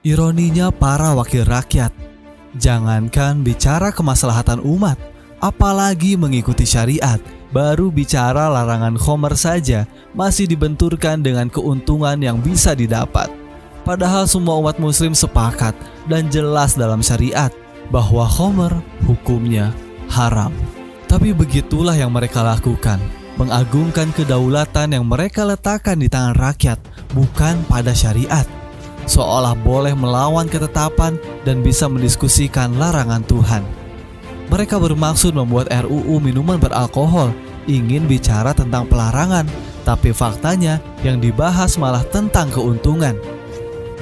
Ironinya para wakil rakyat, jangankan bicara kemaslahatan umat, apalagi mengikuti syariat, baru bicara larangan khamr saja masih dibenturkan dengan keuntungan yang bisa didapat. Padahal semua umat muslim sepakat dan jelas dalam syariat bahwa khamr hukumnya haram. Tapi begitulah yang mereka lakukan, mengagungkan kedaulatan yang mereka letakkan di tangan rakyat, bukan pada syariat. Seolah boleh melawan ketetapan dan bisa mendiskusikan larangan Tuhan. Mereka bermaksud membuat RUU minuman beralkohol, ingin bicara tentang pelarangan, tapi faktanya yang dibahas malah tentang keuntungan.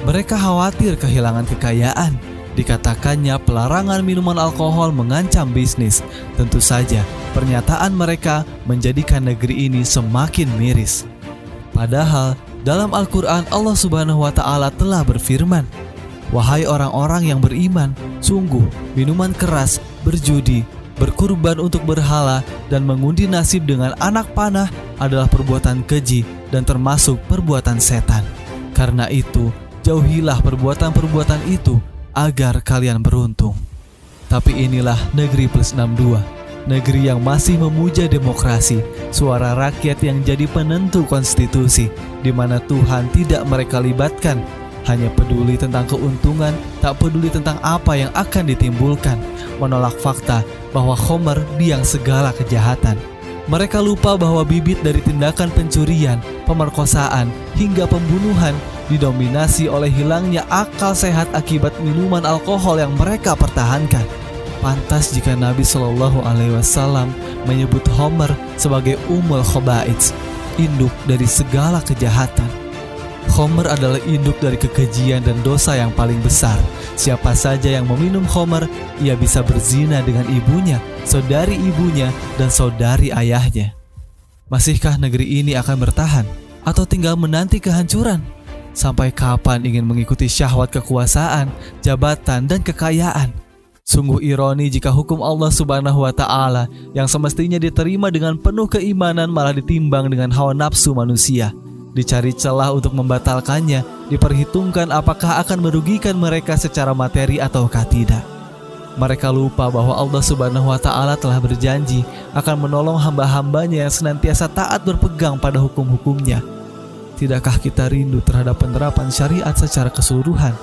Mereka khawatir kehilangan kekayaan. Dikatakannya pelarangan minuman alkohol mengancam bisnis. Tentu saja pernyataan mereka menjadikan negeri ini semakin miris. Padahal dalam Al-Quran Allah Subhanahu wa Ta'ala telah berfirman, "Wahai orang-orang yang beriman, sungguh minuman keras, berjudi, berkurban untuk berhala, dan mengundi nasib dengan anak panah adalah perbuatan keji dan termasuk perbuatan setan. Karena itu, jauhilah perbuatan-perbuatan itu agar kalian beruntung." Tapi inilah negeri plus 62, negeri yang masih memuja demokrasi, suara rakyat yang jadi penentu konstitusi, di mana Tuhan tidak mereka libatkan, hanya peduli tentang keuntungan, tak peduli tentang apa yang akan ditimbulkan, menolak fakta bahwa khamr biang segala kejahatan. Mereka lupa bahwa bibit dari tindakan pencurian, pemerkosaan, hingga pembunuhan didominasi oleh hilangnya akal sehat akibat minuman alkohol yang mereka pertahankan. Pantas jika Nabi Shallallahu Alaihi Wasallam menyebut khamr sebagai ummul khaba'its, induk dari segala kejahatan. Khamr adalah induk dari kekejian dan dosa yang paling besar. Siapa saja yang meminum khamr, ia bisa berzina dengan ibunya, saudari ibunya, dan saudari ayahnya. Masihkah negeri ini akan bertahan atau tinggal menanti kehancuran? Sampai kapan ingin mengikuti syahwat kekuasaan, jabatan, dan kekayaan? Sungguh ironi jika hukum Allah Subhanahu wa Ta'ala yang semestinya diterima dengan penuh keimanan malah ditimbang dengan hawa nafsu manusia. Dicari celah untuk membatalkannya, diperhitungkan apakah akan merugikan mereka secara materi ataukah tidak. Mereka lupa bahwa Allah Subhanahu wa Ta'ala telah berjanji akan menolong hamba-hambanya yang senantiasa taat berpegang pada hukum-hukumnya. Tidakkah kita rindu terhadap penerapan syariat secara keseluruhan,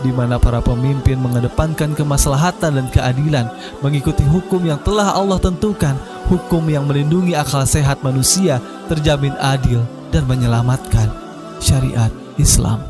di mana para pemimpin mengedepankan kemaslahatan dan keadilan, mengikuti hukum yang telah Allah tentukan, hukum yang melindungi akal sehat manusia, terjamin adil dan menyelamatkan syariat Islam.